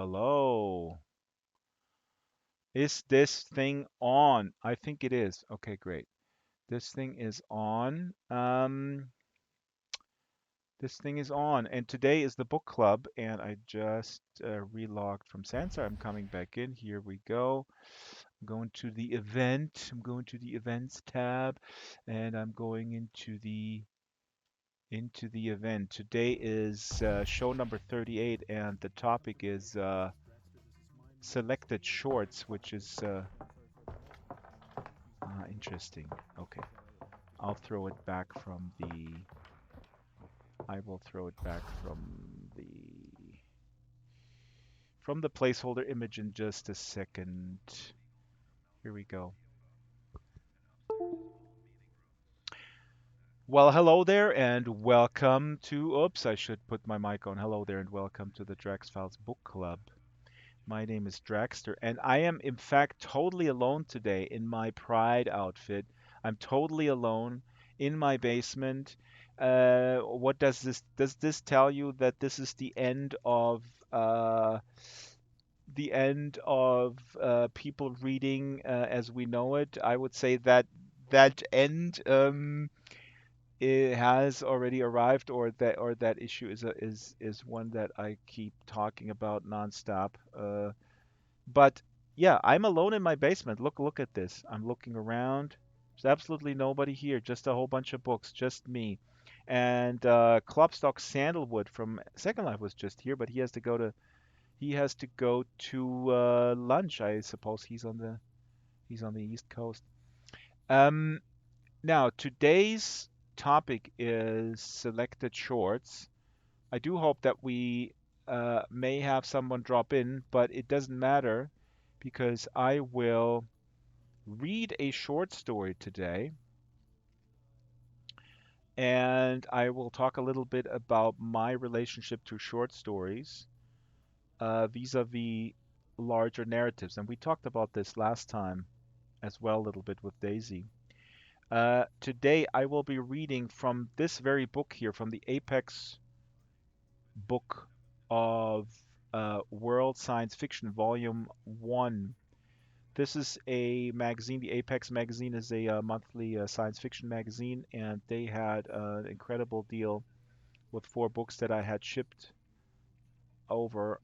Hello. Is this thing on? I think it is. Okay, great. This thing is on. This thing is on. And today is the book club, and I just relogged from Sansa. I'm coming back in. Here we go. I'm going to the event. I'm going to the events tab, and I'm going into the event. Today is show number 38, and the topic is selected shorts, which is interesting. Okay, I'll throw it back from the. I will throw it back the from the placeholder image in just a second. Here we go. Well, hello there and welcome to. Oops, I should put my mic on. Hello there and welcome to the Drax Files Book Club. My name is Draxter, and I am in fact totally alone today in my Pride outfit. I'm totally alone in my basement. What does this tell you that this is the end of people reading as we know it? I would say that that end it has already arrived, or that issue is one that I keep talking about nonstop. But yeah, I'm alone in my basement. Look at this. I'm looking around. There's absolutely nobody here. Just a whole bunch of books. Just me. And Klopstock Sandalwood from Second Life was just here, but he has to go to lunch. I suppose he's on the East Coast. Um, Now today's topic is selected shorts. I do hope that we may have someone drop in, but it doesn't matter because I will read a short story today and I will talk a little bit about my relationship to short stories vis-a-vis larger narratives. And we talked about this last time as well, a little bit with Daisy. Today I will be reading from this very book here, from the Apex book of World Science Fiction, Volume 1. This is a magazine. The Apex magazine is a monthly science fiction magazine, and they had an incredible deal with four books that I had shipped over,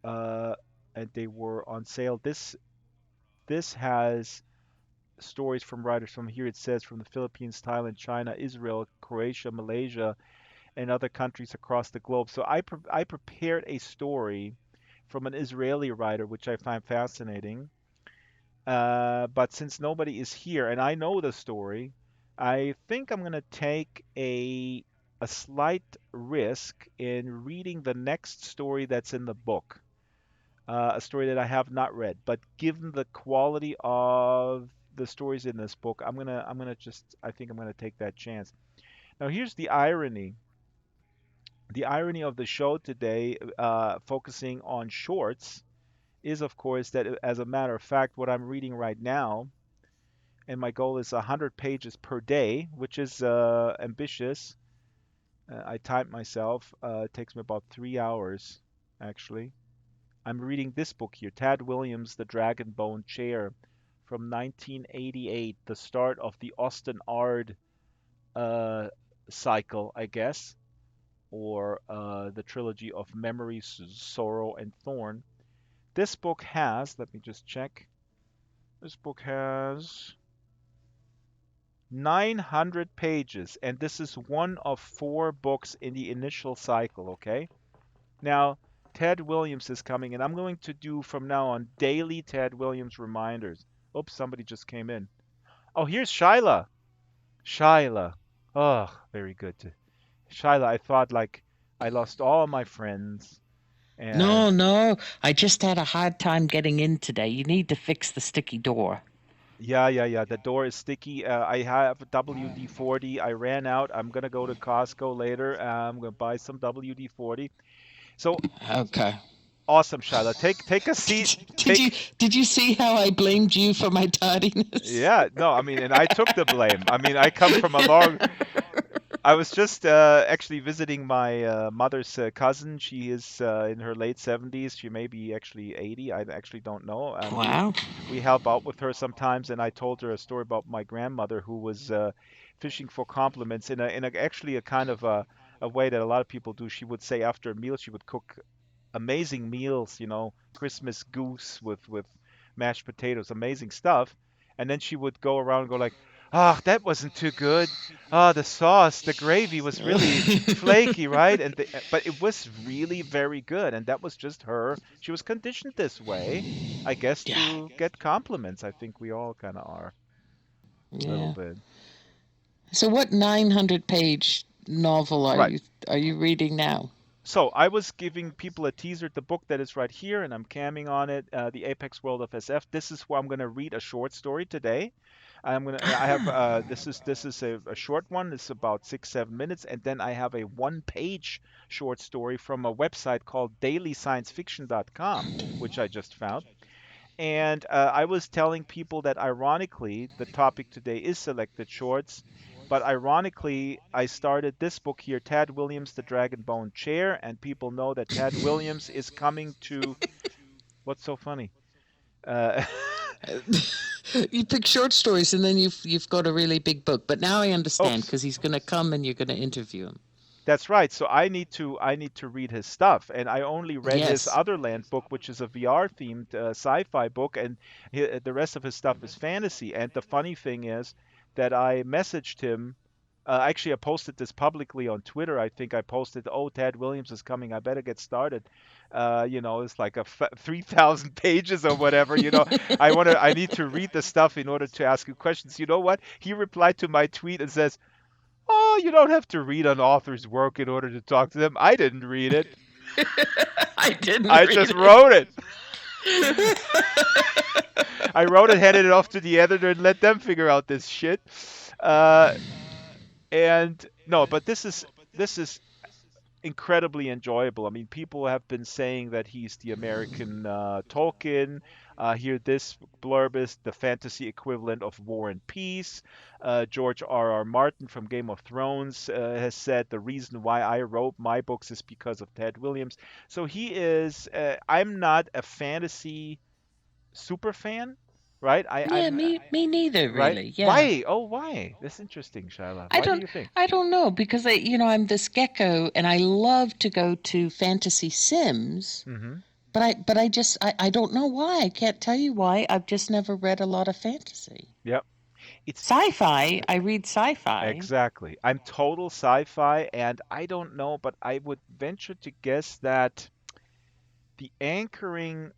uh, and they were on sale. This has stories from writers from here. It says from the Philippines, Thailand, China, Israel, Croatia, Malaysia, and other countries across the globe. So I prepared a story from an Israeli writer, which I find fascinating. But since nobody is here and I know the story, I think I'm going to take a slight risk in reading the next story that's in the book, a story that I have not read. But given the quality of the stories in this book, I think I'm gonna take that chance. Now, here's the irony. The irony of the show today, focusing on shorts, is of course that as a matter of fact, what I'm reading right now, and my goal is 100 pages per day, which is ambitious. I timed myself. It takes me about 3 hours, actually. I'm reading this book here, Tad Williams' The Dragonbone Chair from 1988, the start of the Austen Ard uh, cycle, I guess, or the trilogy of Memory, Sorrow, and Thorn. This book has, let me just check, this book has 900 pages, and this is one of four books in the initial cycle, okay? Now, Ted Williams is coming, and I'm going to do from now on daily Ted Williams reminders. Oops, somebody just came in. Oh, here's Shyla. Shyla. Oh, very good. Shyla, I thought like I lost all my friends. And No, no, I just had a hard time getting in today. You need to fix the sticky door. yeah. The door is sticky. I have WD-40. I ran out. I'm gonna go to Costco later. I'm gonna buy some WD-40. So Okay. awesome, Shyla. Take a seat. Did you Take did you see how I blamed you for my tardiness? Yeah, no, I mean, and I took the blame. I mean, I was just actually visiting my mother's cousin. She is in her late 70s. She may be actually 80. I actually don't know. And Wow. we help out with her sometimes. And I told her a story about my grandmother who was fishing for compliments in actually a kind of a way that a lot of people do. She would say after a meal she would cook amazing meals, Christmas goose with mashed potatoes, amazing stuff. And then she would go around and go like, "Ah, that wasn't too good. Ah, the sauce, the gravy was really flaky, right?" But it was really very good, and that was just her. She was conditioned this way, I guess, Yeah. to get compliments. I think we all kind of are a little Yeah. bit. So what 900-page novel Right. are you reading now? So I was giving people a teaser, the book that is right here, and I'm camming on it, The Apex World of SF. This is where I'm going to read a short story today. I have this is a short one. It's about 6 7 minutes, and then I have a one-page short story from a website called dailysciencefiction.com, which I just found. And I was telling people that ironically, the topic today is selected shorts, but ironically, I started this book here, Tad Williams, The Dragonbone Chair, and people know that Tad Williams is coming to. What's so funny? Uh, You pick short stories and then you've got a really big book. But now I understand oops. because he's going to come and you're going to interview him. That's right. So I need to read his stuff, and I only read his Yes. Otherland book, which is a VR themed sci-fi book, and the rest of his stuff is fantasy. And the funny thing is that I messaged him. Actually, I posted this publicly on Twitter. I think I posted, "Oh, Ted Williams is coming. I better get started." It's like 3,000 pages or whatever. I need to read the stuff in order to ask you questions. You know what? He replied to my tweet and says, "Oh, you don't have to read an author's work in order to talk to them. I didn't read it. I didn't I read just it. wrote it. I wrote it, handed it off to the editor, and let them figure out this shit." Uh, and no, but this is incredibly enjoyable. I mean, people have been saying that he's the American Tolkien. Here, this blurb is the fantasy equivalent of War and Peace. George R. R. Martin from Game of Thrones has said the reason why I wrote my books is because of Ted Williams. So he is. I'm not a fantasy super fan, right? Yeah, me neither, Right. really. Yeah. Why? Oh, why? That's interesting, Shyla. I Why do don't you think? I don't know because I'm this gecko and I love to go to fantasy sims, Hmm. but I don't know why. I can't tell you why. I've just never read a lot of fantasy. Yep. It's Sci-fi, I read sci-fi. Exactly. I'm total sci-fi, and I don't know, but I would venture to guess that the anchoring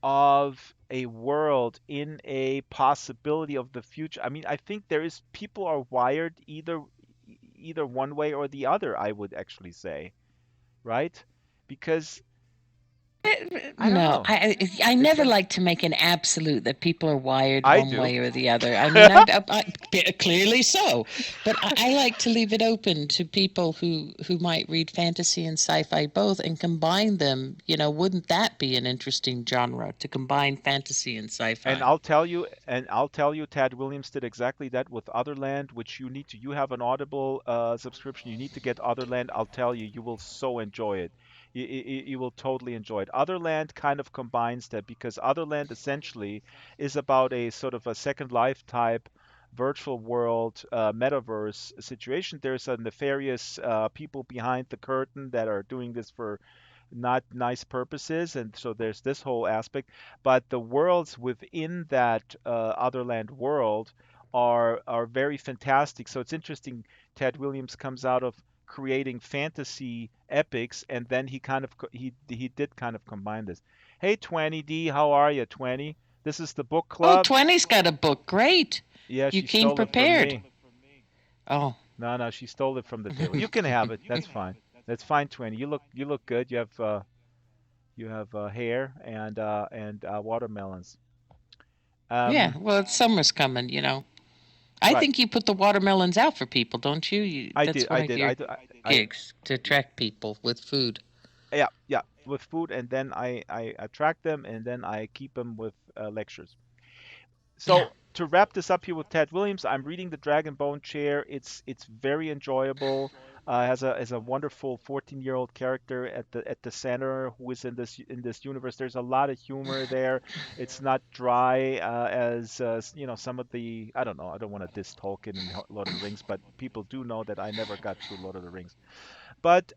of a world in a possibility of the future. I mean, I think there is people are wired either one way or the other, I would actually say, right? Because I don't No, know. I Is never there? like to make an absolute that people are wired I one do. way or the other. I mean, clearly so, but I like to leave it open to people who might read fantasy and sci-fi both and combine them. Wouldn't that be an interesting genre to combine fantasy and And sci-fi? I'll tell you, Tad Williams did exactly that with Otherland, which you have an Audible subscription. You need to get Otherland. I'll tell you, you will so enjoy it. You will totally enjoy it. Otherland kind of combines that because Otherland essentially is about a sort of a Second Life type virtual world metaverse situation. There's a nefarious people behind the curtain that are doing this for not nice purposes, and so there's this whole aspect. But the worlds within that Otherland world are very fantastic. So it's interesting. Ted Williams comes out of creating fantasy epics, and then he did kind of combine this. Hey, 20D, how are you, 20? This is the book Oh, club. 20's got a book. Great. Yeah, You she came stole it from prepared. me. Oh. No, no, she stole it from the table. You can have it. That's fine. That's fine, 20. You look good. You have hair and watermelons. Yeah, Um, well, summer's coming. I right. think you put the watermelons out for people, don't you? I did. That's one I of did. your I gigs to attract people with food. yeah, yeah, with food, and then I attract them, and then I keep them with lectures. Yeah. So to wrap this up here with Ted Williams, I'm reading the Dragon Bone Chair. It's very enjoyable. Has a wonderful 14-year-old character at the center who is in this universe. There's a lot of humor there. It's not dry as you know, some of the, I don't know. I don't want to diss Tolkien and Lord of the Rings, but people do know that I never got through Lord of the Rings. But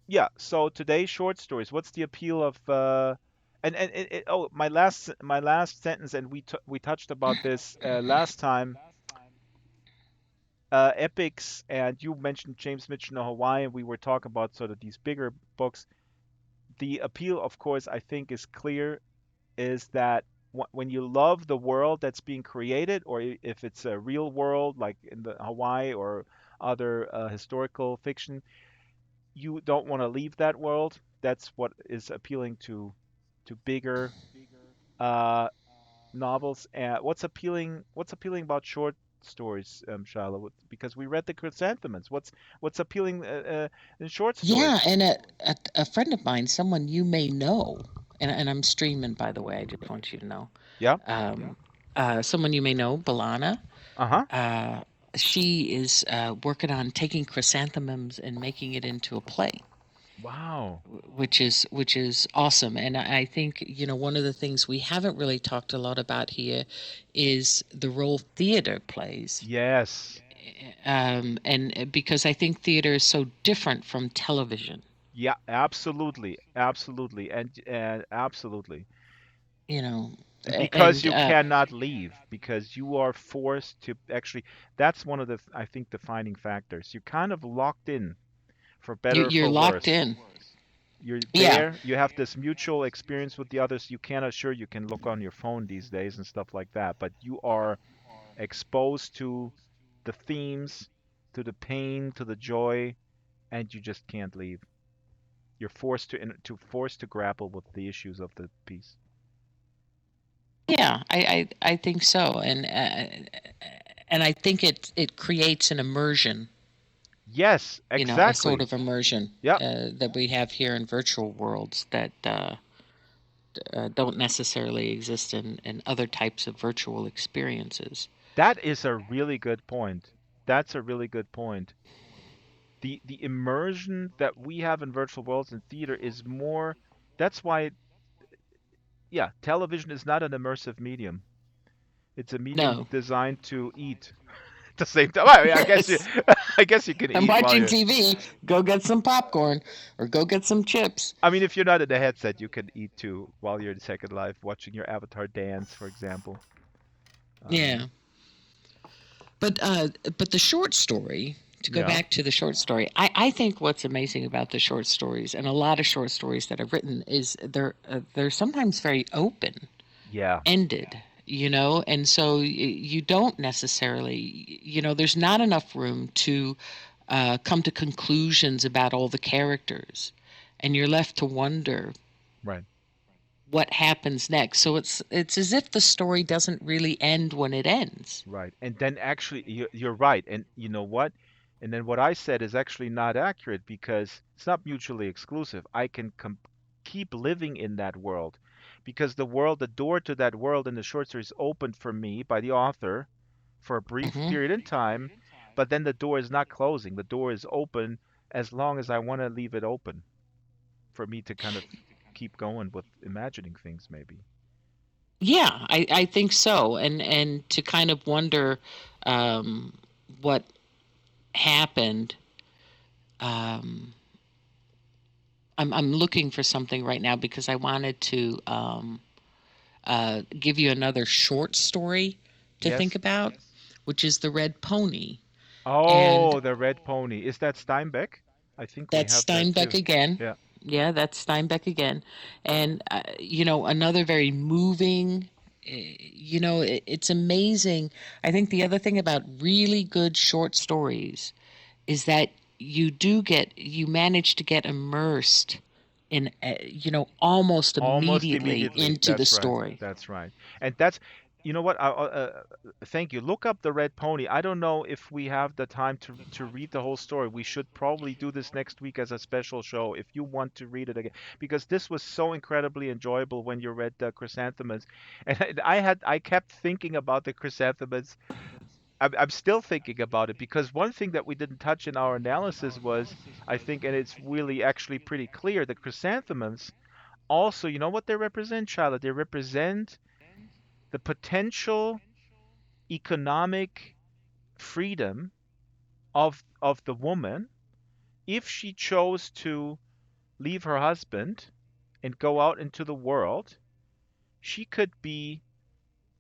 yeah, so today short stories. What's the appeal of oh, my last sentence, and we touched about this last time. Epics, and you mentioned James Mitchell in Hawaii, and we were talking about sort of these bigger books. The appeal, of course, I think is clear, is that when you love the world that's being created, or if it's a real world like in the Hawaii or other historical fiction, you don't want to leave that world. That's what is appealing to bigger uh, novels. What's appealing about short stories, Shala? Because we read the Chrysanthemums. What's appealing in short Yeah, stories? and a friend of mine, someone you may know, and I'm streaming, by the way, I just want you to know. Yeah. Someone you may know, Balana. Uh-huh. Uh, she is working on taking chrysanthemums and making it into a play, Wow. which is awesome. And I think one of the things we haven't really talked a lot about here is the role theater plays, Yes. and because I think theater is so different from television. Yeah, absolutely. Absolutely. And absolutely. You know, Because and you cannot leave, because you are forced to actually, that's one of the, I think, defining factors. You're kind of locked in, for better or you're for locked worse. in. You're Yeah, there, you have this mutual experience with the others. You cannot, sure, you can look on your phone these days and stuff like that, but you are exposed to the themes, to the pain, to the joy, and you just can't leave. You're forced to grapple with the issues of the piece. yeah, I think so, and I think it creates an immersion, Yes, a sort exactly. of immersion Yep. that we have here in virtual worlds that don't necessarily exist in other types of virtual experiences. That is a really good point. That's a really good point. The immersion that we have in virtual worlds and theater is more, that's why, yeah, television is not an immersive medium. It's a medium No, designed to eat at the same time. Well, I guess you yes. I guess you can I'm eat while watching you're, TV. Go get some popcorn or go get some chips. I mean, if you're not in the headset, you can eat too while you're in Second Life watching your avatar dance, for example. Um, Yeah. But the short story, to go yeah. back to the short story, I think what's amazing about the short stories, and a lot of short stories that I've written, is they're sometimes very open Yeah. ended, and so you don't necessarily, there's not enough room to come to conclusions about all the characters, and you're left to wonder Right. what happens next. So it's as if the story doesn't really end when it ends. Right. And then actually, you're right. And you know what? And then what I said is actually not accurate, because it's not mutually exclusive. I can keep living in that world, because the door to that world in the short story is opened for me by the author for a brief Hmm. period in time, but then the door is not closing. The door is open as long as I want to leave it open for me to kind of keep going with imagining things, maybe. Yeah, I think so, and to kind of wonder um, what happened. Um, I'm looking for something right now because I wanted to give you another short story to think Yes. about, which is the Red Pony, and Oh, the Red Pony. Is that Steinbeck? I think we that's have that Steinbeck too. again. Yeah. Yeah, that's Steinbeck again, and another very moving. It's amazing. I think the other thing about really good short stories is that you manage to get immersed in almost Almost immediately immediately. into the That's right. story. That's right. And that's, You know what? Thank you. Look up the Red Pony. I don't know if we have the time to read the whole story. We should probably do this next week as a special show if you want to read it again, because this was so incredibly enjoyable when you read the Chrysanthemums, and I kept thinking about the Chrysanthemums. I'm still thinking about it because one thing that we didn't touch in our analysis was, I think, and it's really actually pretty clear, the Chrysanthemums also, you know what they represent, Charlotte? They represent the potential economic freedom of the woman if she chose to leave her husband and go out into the world. She could be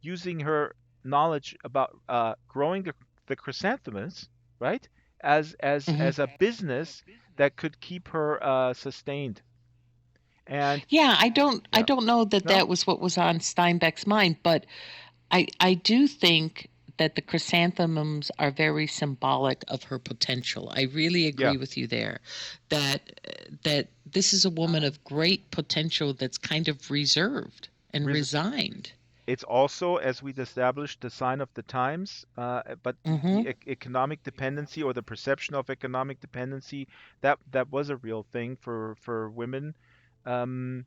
using her knowledge about growing the chrysanthemums, right, Hmm. as a business that could keep her sustained. And Yeah, I yeah, don't know that no, that was what was on Steinbeck's mind, but I do think that the chrysanthemums are very symbolic of her potential. I really yeah, agree with you there, that this is a woman of great potential that's kind of reserved and res- resigned. it's also, as we established, the sign of the times, but Hmm. the economic dependency or the perception of economic dependency, that was a real thing for women, um,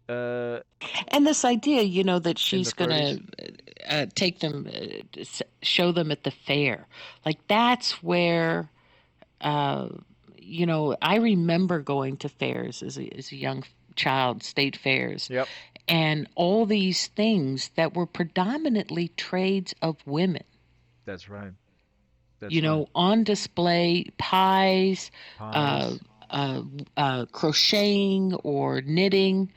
uh, And this idea, that in the she's going 30s. to take them, show them at the fair, like that's where uh, I remember going to fairs as a young child, state fairs, Yep, and all these things that were predominantly trades of women, that's right. That's right. on display, pies, uh, Pies. uh, crocheting or knitting,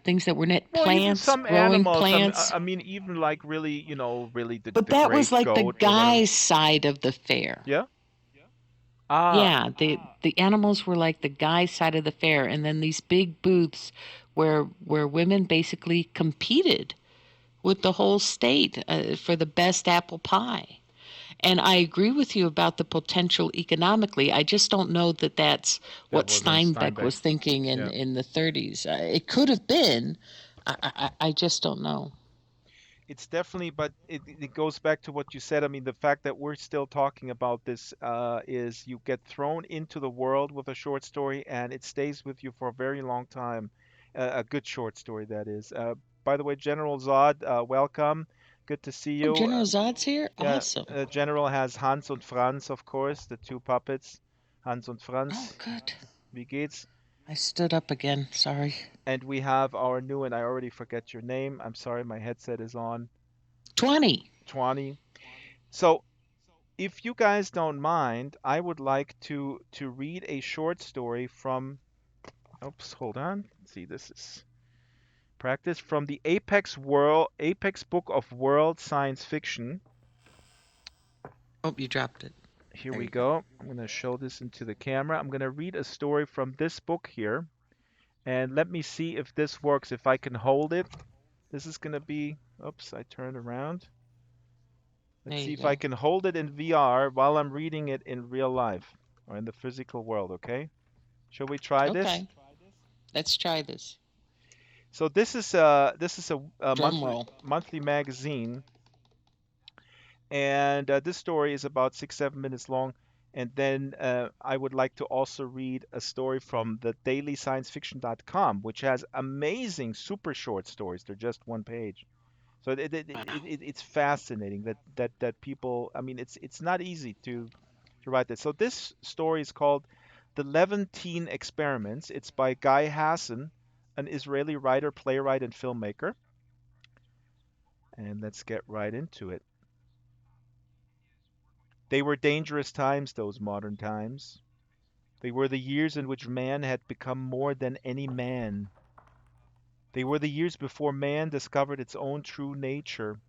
things that were knit, Well, even plants, some growing animals. plants. I mean, even like really, really But the that was great like the goat or whatever. guy's side of the fair. Yeah. Ah, Yeah, the animals were like the guy's side of the fair, and then these big booths where women basically competed with the whole state for the best apple pie. And I agree with you about the potential economically. I just don't know that that's that what was on Steinbeck Steinbeck. was thinking Yeah. in the 30s. It could have been. I just don't know. It's definitely, but it goes back to what you said. I mean, the fact that we're still talking about this is you get thrown into the world with a short story and it stays with you for a very long time. A good short story, that is. By the way, General Zod, welcome. Good to see Oh, you. General Zod's here? Yeah, Awesome. General has Hans und Franz, of course, the two puppets. Hans und Oh, Franz, good. wie geht's? I stood up again. Sorry. And we have our new, and I already forget your name. I'm sorry, my headset is on. 20. 20. So, if you guys don't mind, I would like to read a short story from. Oops, hold on. Let's see, this is practice from the Apex Book of World Science Fiction. Oh, you dropped it. Here There we you go. go. I'm going to show this into the camera. I'm going to read a story from this book here, and let me see if this works. If I can hold it. This is going to be. Oops, I turned around. There Let's see you if I go. can hold it in VR while I'm reading it in real life or in the physical world, okay? Shall we try this? Okay. Let's try this. So this is a Drum monthly roll. magazine, and this story is about 6 7 minutes long. And then I would like to also read a story from the dailysciencefiction.com, which has amazing super short stories. They're just one page. So it's fascinating that people. I mean, it's not easy to write this. So this story is called The Levantine Experiments. It's by Guy Hassan, an Israeli writer, playwright, and filmmaker. And let's get right into it. They were dangerous times, those modern times. They were the years in which man had become more than any man. They were the years before man discovered its own true nature.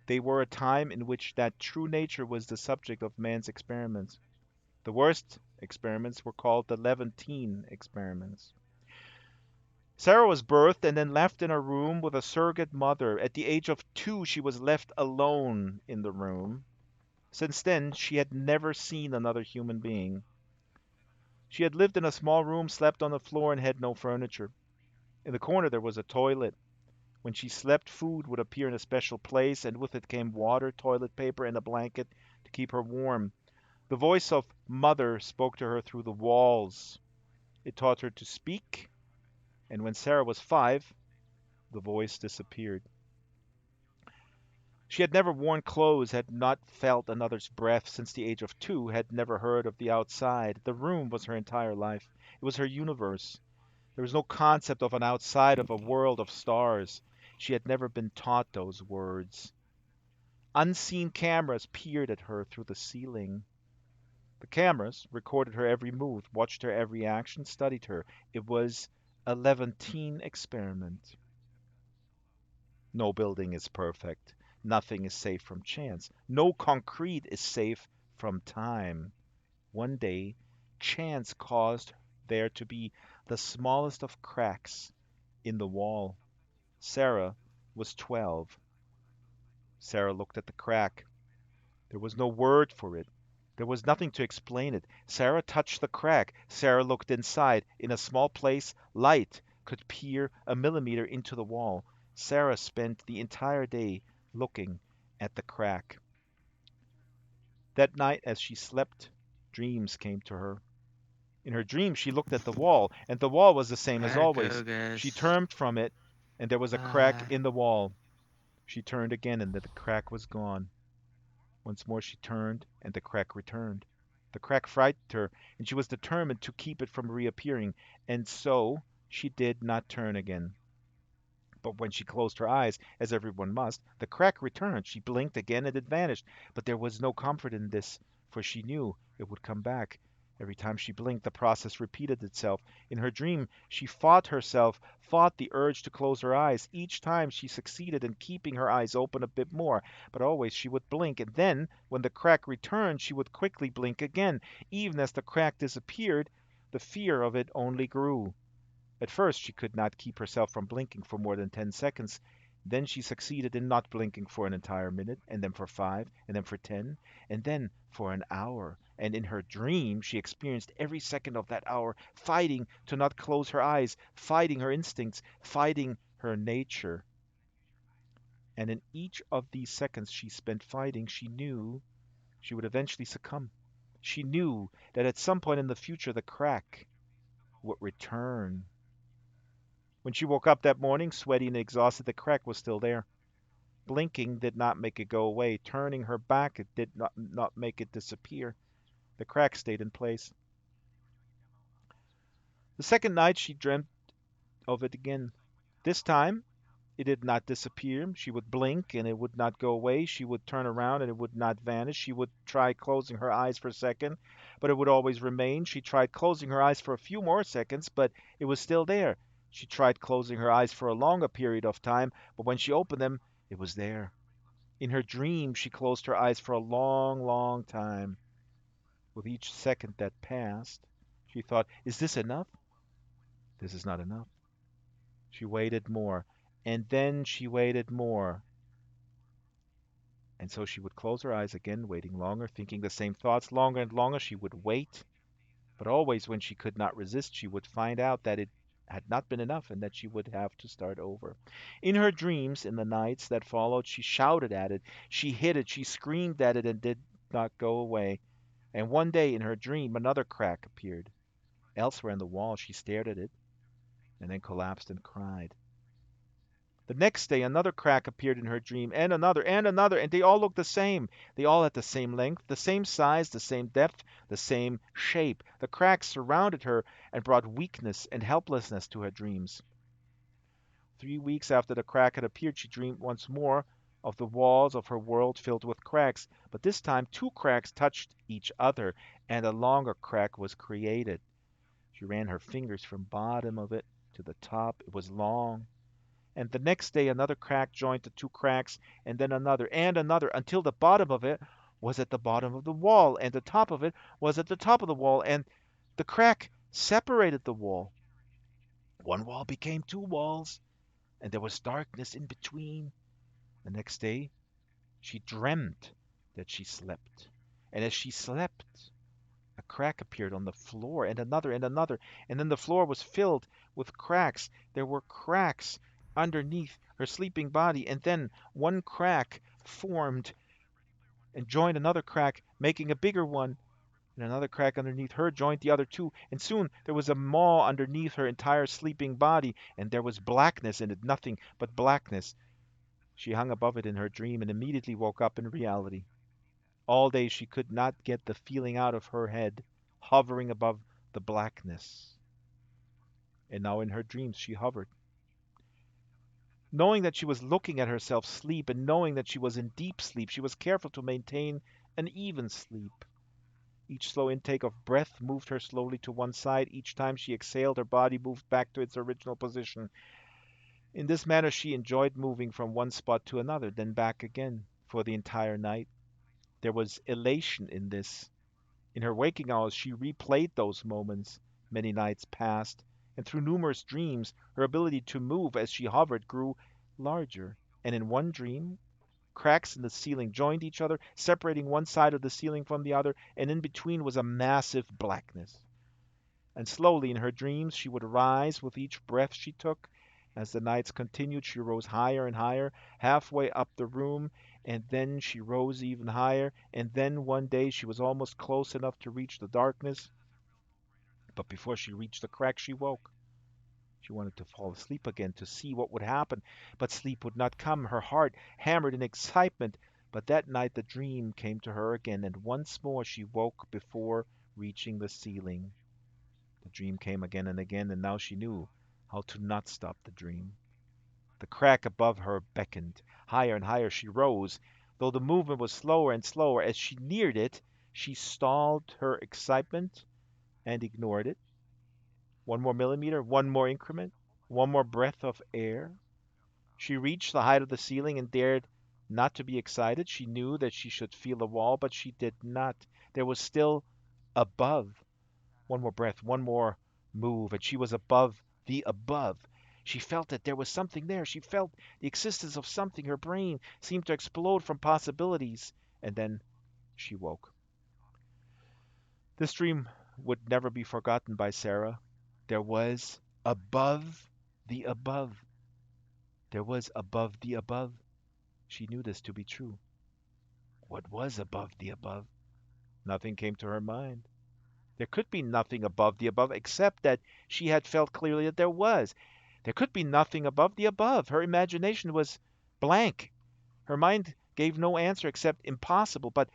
They were a time in which that true nature was the subject of man's experiments. The worst experiments were called the Levantine experiments. Sarah was birthed and then left in a room with a surrogate mother. At the age of 2, she was left alone in the room. Since then, she had never seen another human being. She had lived in a small room, slept on the floor, and had no furniture. In the corner, there was a toilet. When she slept, food would appear in a special place, and with it came water, toilet paper, and a blanket to keep her warm. The voice of Mother spoke to her through the walls. It taught her to speak, and when Sarah was 5, the voice disappeared. She had never worn clothes, had not felt another's breath since the age of 2, had never heard of the outside. The room was her entire life. It was her universe. There was no concept of an outside, of a world of stars. She had never been taught those words. Unseen cameras peered at her through the ceiling. The cameras recorded her every move, watched her every action, studied her. It was a Levantine experiment. No building is perfect. Nothing is safe from chance. No concrete is safe from time. One day, chance caused there to be the smallest of cracks in the wall. Sarah was 12. Sarah looked at the crack. There was no word for it. There was nothing to explain it. Sarah touched the crack. Sarah looked inside. In a small place, light could peer a millimeter into the wall. Sarah spent the entire day looking at the crack. That night, as she slept, dreams came to her. In her dream, she looked at the wall, and the wall was the same as always. She Argogas. turned from it, and there was a crack Ah. in the wall. She turned again, and the crack was gone. Once more she turned, and the crack returned. The crack frightened her, and she was determined to keep it from reappearing, and so she did not turn again. But when she closed her eyes, as everyone must, the crack returned. She blinked again and it vanished. But there was no comfort in this, for she knew it would come back. Every time she blinked, the process repeated itself. In her dream, she fought herself, fought the urge to close her eyes. Each time she succeeded in keeping her eyes open a bit more, but always she would blink. And then, when the crack returned, she would quickly blink again. Even as the crack disappeared, the fear of it only grew. At first she could not keep herself from blinking for more than 10 seconds. Then she succeeded in not blinking for an entire minute, and then for 5, and then for 10, and then for an hour. And in her dream she experienced every second of that hour fighting to not close her eyes, fighting her instincts, fighting her nature. And in each of these seconds she spent fighting, she knew she would eventually succumb. She knew that at some point in the future the crack would return. When she woke up that morning, sweaty and exhausted, the crack was still there. Blinking did not make it go away. Turning her back it did not make it disappear. The crack stayed in place. The second night she dreamt of it again. This time it did not disappear. She would blink and it would not go away. She would turn around and it would not vanish. She would try closing her eyes for a second, but it would always remain. She tried closing her eyes for a few more seconds, but it was still there. She tried closing her eyes for a longer period of time, but when she opened them, it was there. In her dream, she closed her eyes for a long, long time. With each second that passed, she thought, is this enough? This is not enough. She waited more, and then she waited more. And so she would close her eyes again, waiting longer, thinking the same thoughts longer and longer. She would wait, but always when she could not resist, she would find out that it had not been enough and that she would have to start over. In her dreams, in the nights that followed, she shouted at it, she hit it, she screamed at it, and did not go away. And one day in her dream, another crack appeared. Elsewhere in the wall, she stared at it and then collapsed and cried. The next day another crack appeared in her dream, and another, and they all looked the same. They all had the same length, the same size, the same depth, the same shape. The cracks surrounded her and brought weakness and helplessness to her dreams. 3 weeks after the crack had appeared, she dreamed once more of the walls of her world filled with cracks, but this time two cracks touched each other, and a longer crack was created. She ran her fingers from bottom of it to the top. It was long, and the next day another crack joined the two cracks, and another, until the bottom of it was at the bottom of the wall, and the top of it was at the top of the wall, and the crack separated the wall. One wall became two walls, and there was darkness in between. The next day she dreamt that she slept, and as she slept, a crack appeared on the floor, and another, and then the floor was filled with cracks. There were cracks underneath her sleeping body, and then one crack formed and joined another crack, making a bigger one, and another crack underneath her joined the other two, and soon there was a maw underneath her entire sleeping body, and there was blackness in it, nothing but blackness. She hung above it in her dream and immediately woke up in reality. All day she could not get the feeling out of her head, hovering above the blackness. And now in her dreams she hovered. Knowing that she was looking at herself sleep and knowing that she was in deep sleep, she was careful to maintain an even sleep. Each slow intake of breath moved her slowly to one side. Each time she exhaled, her body moved back to its original position. In this manner, she enjoyed moving from one spot to another, then back again for the entire night. There was elation in this. In her waking hours, she replayed those moments. Many nights passed, and through numerous dreams, her ability to move as she hovered grew larger. And in one dream, cracks in the ceiling joined each other, separating one side of the ceiling from the other, and in between was a massive blackness. And slowly in her dreams she would rise with each breath she took. As the nights continued, she rose higher and higher, halfway up the room, and then she rose even higher, and then one day she was almost close enough to reach the darkness, but before she reached the crack, she woke. She wanted to fall asleep again to see what would happen, but sleep would not come. Her heart hammered in excitement, but that night the dream came to her again, and once more she woke before reaching the ceiling. The dream came again and again, and now she knew how to not stop the dream. The crack above her beckoned. Higher and higher she rose, though the movement was slower and slower. As she neared it, she stalled her excitement and ignored it. One more millimeter, one more increment, one more breath of air. She reached the height of the ceiling and dared not to be excited. She knew that she should feel the wall, but she did not. There was still above. One more breath, one more move, and she was above the above. She felt that there was something there. She felt the existence of something. Her brain seemed to explode from possibilities. And then she woke. This dream would never be forgotten by Sarah. There was above the above. There was above the above. She knew this to be true. What was above the above? Nothing came to her mind. There could be nothing above the above except that she had felt clearly that there was. There could be nothing above the above. Her imagination was blank. Her mind gave no answer except impossible, but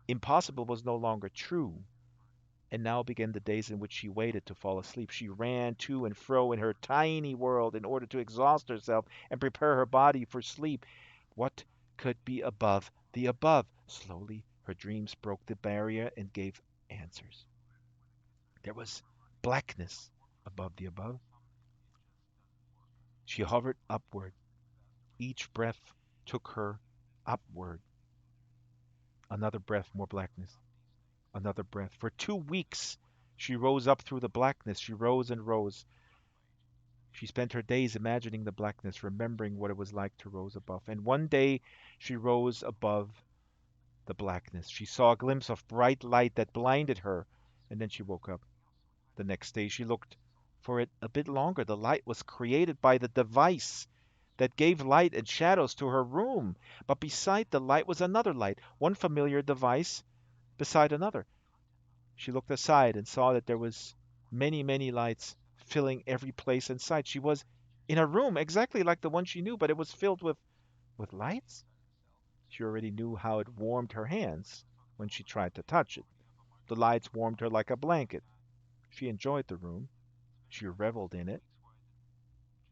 impossible was no longer true. And now began the days in which she waited to fall asleep. She ran to and fro in her tiny world in order to exhaust herself and prepare her body for sleep. What could be above the above? Slowly, her dreams broke the barrier and gave answers. There was blackness above the above. She hovered upward. Each breath took her upward. Another breath, more blackness. Another breath. For 2 weeks, she rose up through the blackness. She rose and rose. She spent her days imagining the blackness, remembering what it was like to rise above. And one day she rose above the blackness. She saw a glimpse of bright light that blinded her, and then she woke up. The next day she looked for it a bit longer. The light was created by the device that gave light and shadows to her room. But beside the light was another light, one familiar device beside another. She looked aside and saw that there was many, many lights filling every place in sight. She was in a room exactly like the one she knew, but it was filled with lights. She already knew how it warmed her hands when she tried to touch it. The lights warmed her like a blanket. She enjoyed the room. She reveled in it.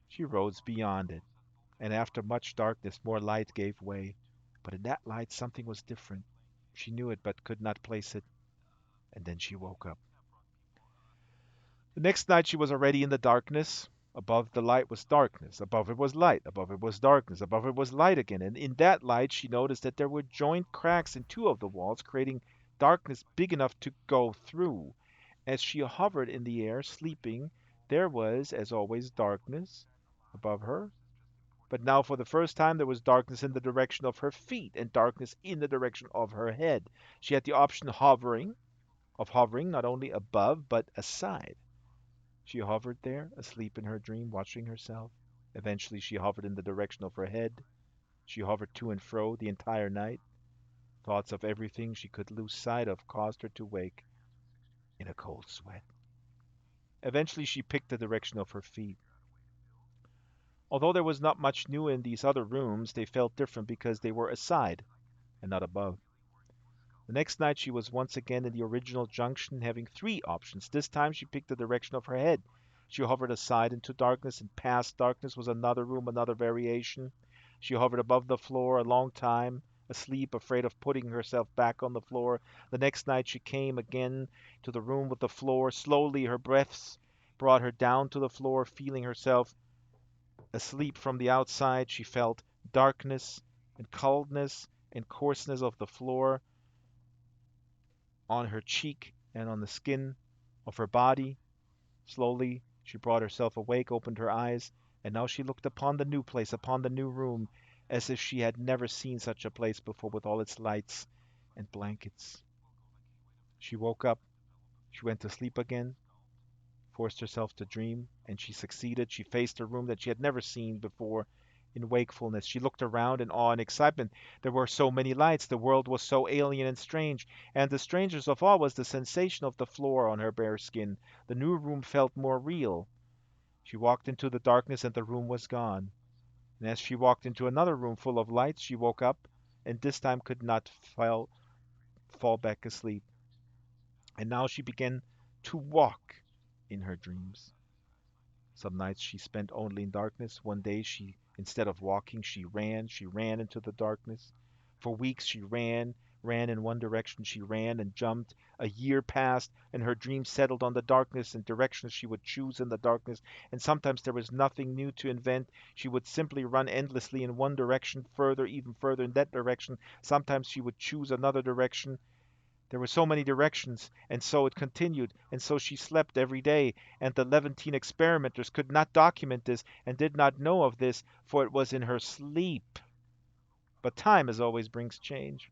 She rose beyond it, and after much darkness more light gave way. But in that light something was different. She knew it but could not place it, and then she woke up. The next night she was already in the darkness. Above the light was darkness. Above it was light. Above it was darkness. Above it was light again. And in that light she noticed that there were joint cracks in two of the walls, creating darkness big enough to go through. As she hovered in the air, sleeping, there was, as always, darkness above her. But now, for the first time, there was darkness in the direction of her feet and darkness in the direction of her head. She had the option of hovering not only above but aside. She hovered there, asleep in her dream, watching herself. Eventually, she hovered in the direction of her head. She hovered to and fro the entire night. Thoughts of everything she could lose sight of caused her to wake in a cold sweat. Eventually, she picked the direction of her feet. Although there was not much new in these other rooms, they felt different because they were aside and not above. The next night she was once again in the original junction, having three options. This time she picked the direction of her head. She hovered aside into darkness, and past darkness was another room, another variation. She hovered above the floor a long time, asleep, afraid of putting herself back on the floor. The next night she came again to the room with the floor. Slowly her breaths brought her down to the floor, feeling herself asleep from the outside. She felt darkness and coldness and coarseness of the floor on her cheek and on the skin of her body. Slowly she brought herself awake, opened her eyes, and now she looked upon the new place, upon the new room, as if she had never seen such a place before, with all its lights and blankets. She woke up, she went to sleep again, forced herself to dream, and she succeeded. She faced a room that she had never seen before in wakefulness. She looked around in awe and excitement. There were so many lights. The world was so alien and strange. And the strangest of all was the sensation of the floor on her bare skin. The new room felt more real. She walked into the darkness and the room was gone. And as she walked into another room full of lights, she woke up and this time could not fall back asleep. And now she began to walk in her dreams. Some nights she spent only in darkness. One day she, instead of walking, she ran into the darkness. For weeks she ran in one direction, she ran and jumped. A year passed, and her dreams settled on the darkness and directions she would choose in the darkness. And sometimes there was nothing new to invent. She would simply run endlessly in one direction, further, even further in that direction. Sometimes she would choose another direction. There were so many directions, and so it continued, and so she slept every day, and the Levantine experimenters could not document this and did not know of this, for it was in her sleep. But time, as always, brings change,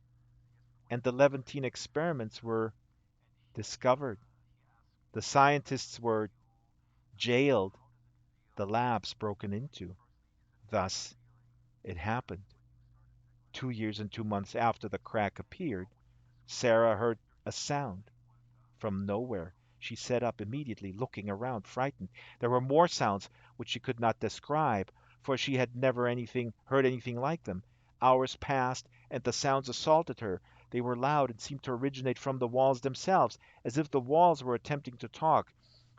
and the Levantine experiments were discovered. The scientists were jailed, the labs broken into. Thus, it happened. 2 years and 2 months after the crack appeared, Sarah heard a sound. From nowhere. She sat up immediately, looking around, frightened. There were more sounds which she could not describe, for she had never heard anything like them. Hours passed, and the sounds assaulted her. They were loud and seemed to originate from the walls themselves, as if the walls were attempting to talk.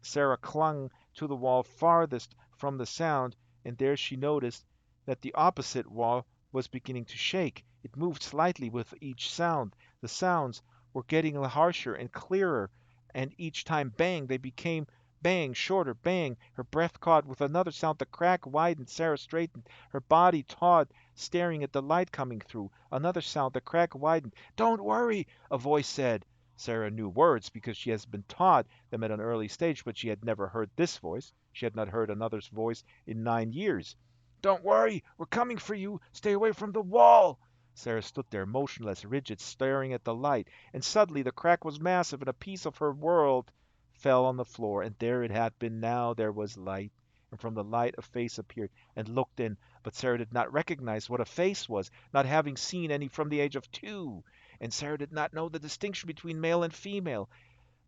Sarah clung to the wall farthest from the sound, and there she noticed that the opposite wall was beginning to shake. It moved slightly with each sound. The sounds were getting harsher and clearer, and each time bang, they became bang, shorter bang. Her breath caught with another sound. The crack widened. Sarah straightened, her body taut, staring at the light coming through. Another sound. The crack widened. "Don't worry," a voice said. Sarah knew words because she has been taught them at an early stage, but she had never heard this voice. She had not heard another's voice in 9 years. "Don't worry, we're coming for you. Stay away from the wall." Sarah stood there, motionless, rigid, staring at the light, and suddenly the crack was massive, and a piece of her world fell on the floor, and there it had been. Now there was light, and from the light a face appeared and looked in, but Sarah did not recognize what a face was, not having seen any from the age of 2, and Sarah did not know the distinction between male and female.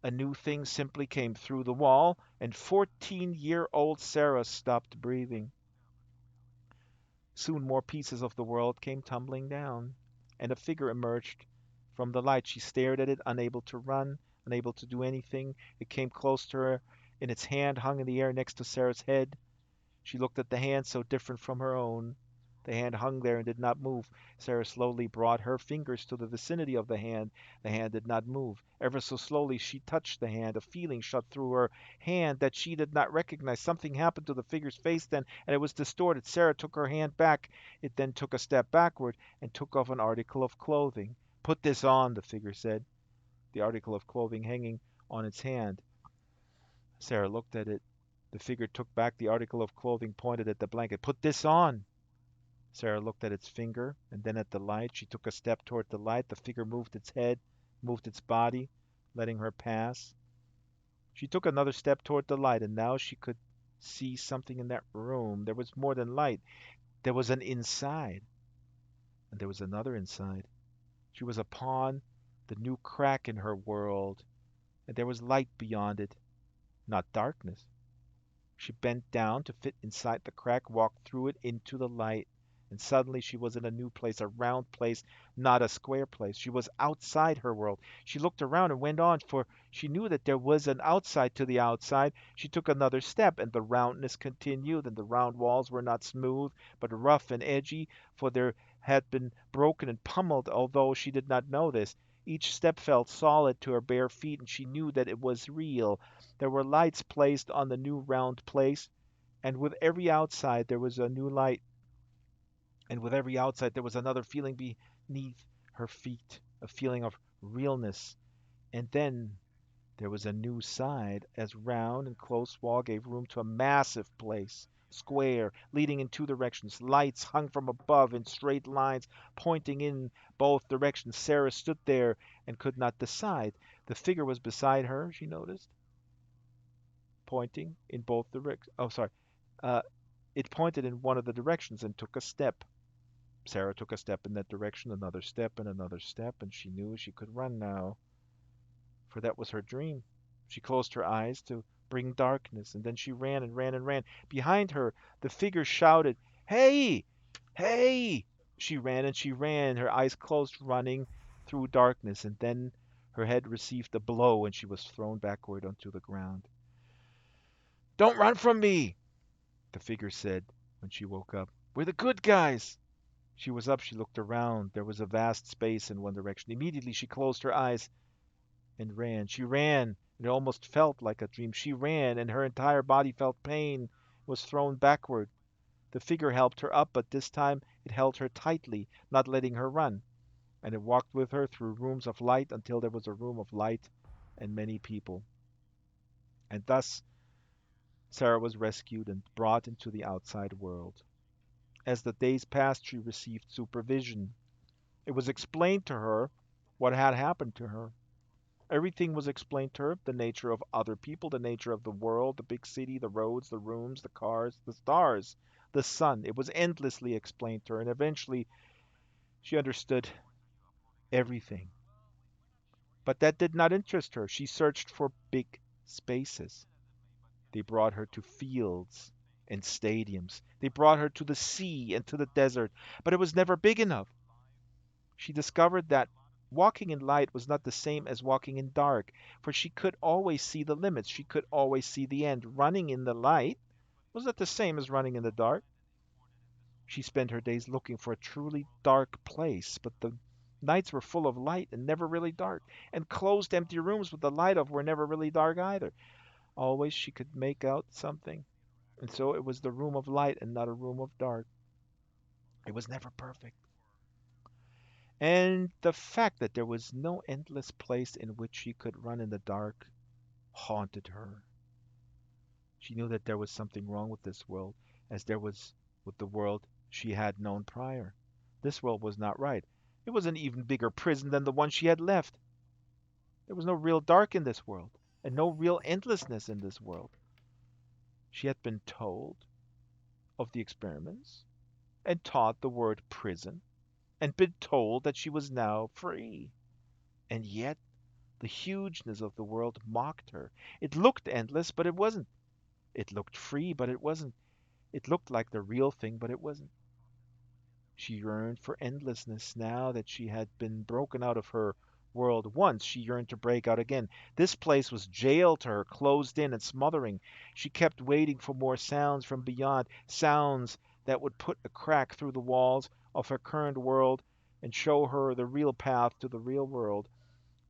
A new thing simply came through the wall, and 14-year-old Sarah stopped breathing. Soon more pieces of the world came tumbling down, and a figure emerged from the light. She stared at it, unable to run, unable to do anything. It came close to her, and its hand hung in the air next to Sarah's head. She looked at the hand, so different from her own. The hand hung there and did not move. Sarah slowly brought her fingers to the vicinity of the hand. The hand did not move. Ever so slowly she touched the hand. A feeling shot through her hand that she did not recognize. Something happened to the figure's face then, and it was distorted. Sarah took her hand back. It then took a step backward and took off an article of clothing. "Put this on," the figure said, the article of clothing hanging on its hand. Sarah looked at it. The figure took back the article of clothing, pointed at the blanket. "Put this on." Sarah looked at its finger and then at the light. She took a step toward the light. The figure moved its head, moved its body, letting her pass. She took another step toward the light, and now she could see something in that room. There was more than light. There was an inside, and there was another inside. She was upon the new crack in her world, and there was light beyond it, not darkness. She bent down to fit inside the crack, walked through it into the light, and suddenly she was in a new place, a round place, not a square place. She was outside her world. She looked around and went on, for she knew that there was an outside to the outside. She took another step, and the roundness continued, and the round walls were not smooth, but rough and edgy, for they had been broken and pummeled, although she did not know this. Each step felt solid to her bare feet, and she knew that it was real. There were lights placed on the new round place, and with every outside there was a new light, and with every outside there was another feeling beneath her feet, a feeling of realness. And then there was a new side, as round and close wall gave room to a massive place, square, leading in two directions. Lights hung from above in straight lines, pointing in both directions. Sarah stood there and could not decide. The figure was beside her, she noticed, pointing in both directions. Oh, sorry. Uh, it pointed in one of the directions and took a step. Sarah took a step in that direction, another step, and another step, and she knew she could run now, for that was her dream. She closed her eyes to bring darkness, and then she ran and ran and ran. Behind her, the figure shouted, "Hey! Hey!" She ran and she ran, her eyes closed, running through darkness, and then her head received a blow and she was thrown backward onto the ground. "Don't run from me!" the figure said when she woke up. "We're the good guys." She was up, she looked around. There was a vast space in one direction. Immediately she closed her eyes and ran. She ran, and it almost felt like a dream. She ran, and her entire body felt pain, was thrown backward. The figure helped her up, but this time it held her tightly, not letting her run, and it walked with her through rooms of light until there was a room of light and many people. And thus Sarah was rescued and brought into the outside world. As the days passed, she received supervision. It was explained to her what had happened to her. Everything was explained to her, the nature of other people, the nature of the world, the big city, the roads, the rooms, the cars, the stars, the sun. It was endlessly explained to her, and eventually she understood everything. But that did not interest her. She searched for big spaces. They brought her to fields and stadiums. They brought her to the sea and to the desert, but it was never big enough. She discovered that walking in light was not the same as walking in dark, for she could always see the limits, she could always see the end. Running in the light was not the same as running in the dark. She spent her days looking for a truly dark place, but the nights were full of light and never really dark, and closed empty rooms with the light of were never really dark either. Always she could make out something, and so it was the room of light and not a room of dark. It was never perfect. And the fact that there was no endless place in which she could run in the dark haunted her. She knew that there was something wrong with this world, as there was with the world she had known prior. This world was not right. It was an even bigger prison than the one she had left. There was no real dark in this world, and no real endlessness in this world. She had been told of the experiments, and taught the word prison, and been told that she was now free. And yet the hugeness of the world mocked her. It looked endless, but it wasn't. It looked free, but it wasn't. It looked like the real thing, but it wasn't. She yearned for endlessness now that she had been broken out of her world once. She yearned to break out again. This place was jail to her, closed in and smothering. She kept waiting for more sounds from beyond, sounds that would put a crack through the walls of her current world and show her the real path to the real world.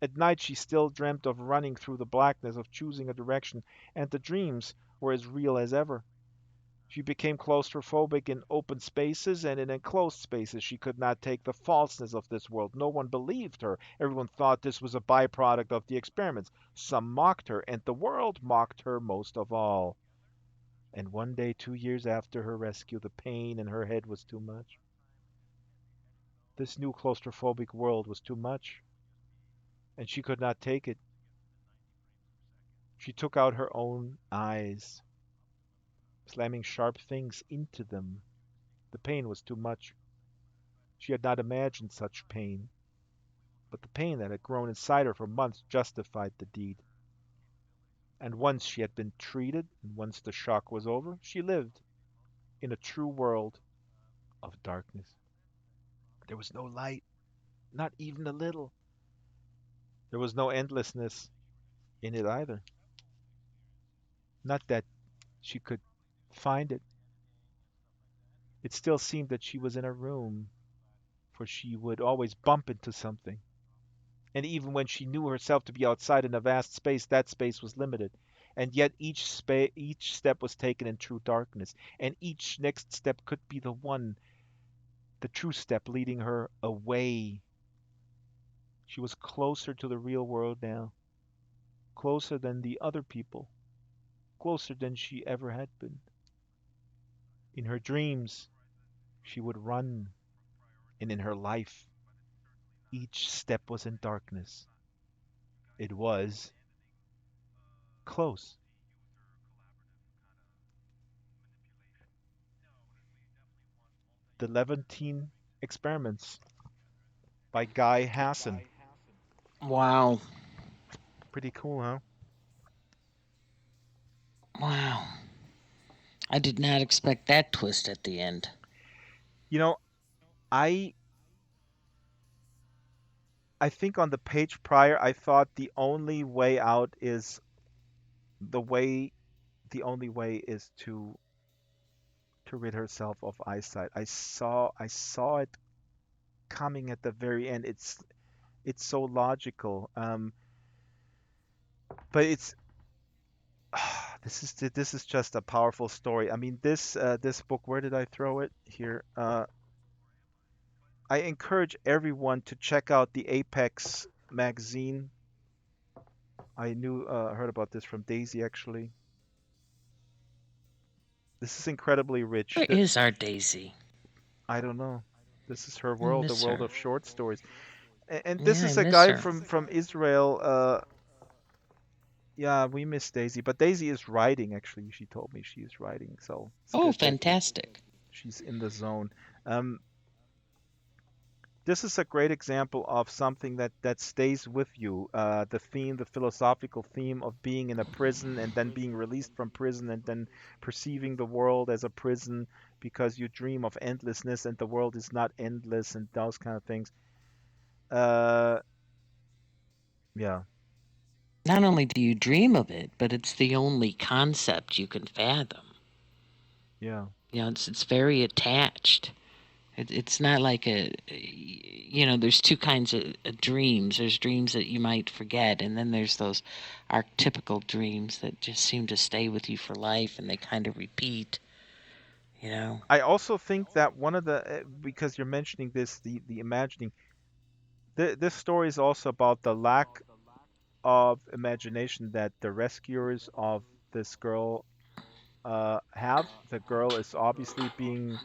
At night she still dreamt of running through the blackness, of choosing a direction, and the dreams were as real as ever. She became claustrophobic in open spaces, and in enclosed spaces she could not take the falseness of this world. No one believed her. Everyone thought this was a byproduct of the experiments. Some mocked her, and the world mocked her most of all. And one day, 2 years after her rescue, the pain in her head was too much. This new claustrophobic world was too much, and she could not take it. She took out her own eyes slamming sharp things into them. The pain was too much. She had not imagined such pain, but the pain that had grown inside her for months justified the deed. And once she had been treated, and once the shock was over, she lived in a true world of darkness. There was no light, not even a little. There was no endlessness in it either. Not that she could find it. It still seemed that she was in a room, for she would always bump into something. And even when she knew herself to be outside in a vast space, that space was limited. And yet each step was taken in true darkness, and each next step could be the one, the true step leading her away. She was closer to the real world now, closer than the other people, closer than she ever had been. In her dreams, she would run, and in her life, each step was in darkness. It was close. The Levantine Experiments by Guy Hassan. Wow. Pretty cool, huh? Wow. I did not expect that twist at the end. You know, I I think on the page prior I thought the way the only way is to rid herself of eyesight. I saw it coming at the very end. It's so logical. But it's this is just a powerful story. I mean, this book. Where did I throw it? Here. I encourage everyone to check out the Apex magazine. I heard about this from Daisy actually. This is incredibly rich. Where is our Daisy? I don't know. This is her I world, the miss world her. of short stories. And this Yeah, I is a miss guy her. from Israel. Yeah, we miss Daisy, but Daisy is writing actually. She told me she is writing, so it's Oh, good that fantastic. she's in the zone. Um, this is a great example of something that stays with you. The theme, the philosophical theme of being in a prison and then being released from prison and then perceiving the world as a prison because you dream of endlessness and the world is not endless and those kind of things. Uh, yeah, Not only do you dream of it, but it's the only concept you can fathom. yeah. It's very attached. It's not like there's two kinds of dreams. There's dreams that you might forget, and then there's those archetypical dreams that just seem to stay with you for life, and they kind of repeat. You know. I also think that one of because you're mentioning this, the imagining. This story is also about the lack of imagination that the rescuers of this girl have. The girl is obviously being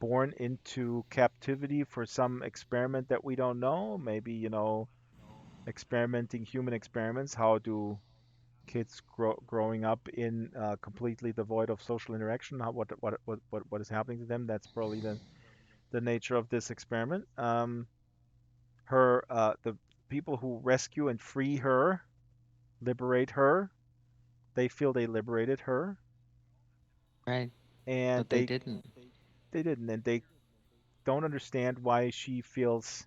born into captivity for some experiment that we don't know. Maybe, experimenting human experiments. How do kids growing up in completely devoid of social interaction? What is happening to them? That's probably the nature of this experiment. The people who rescue and free her, liberate her, they feel they liberated her, Right. and But they didn't. they didn't, and they don't understand why she feels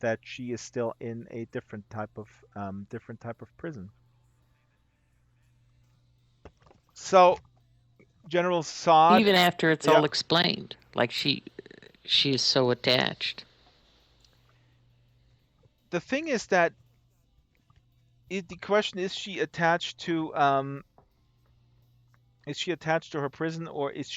that she is still in a different type of prison. So General Sod, Even after it's yeah, all explained, like she is so attached. the thing is that the question is she attached to her prison, or is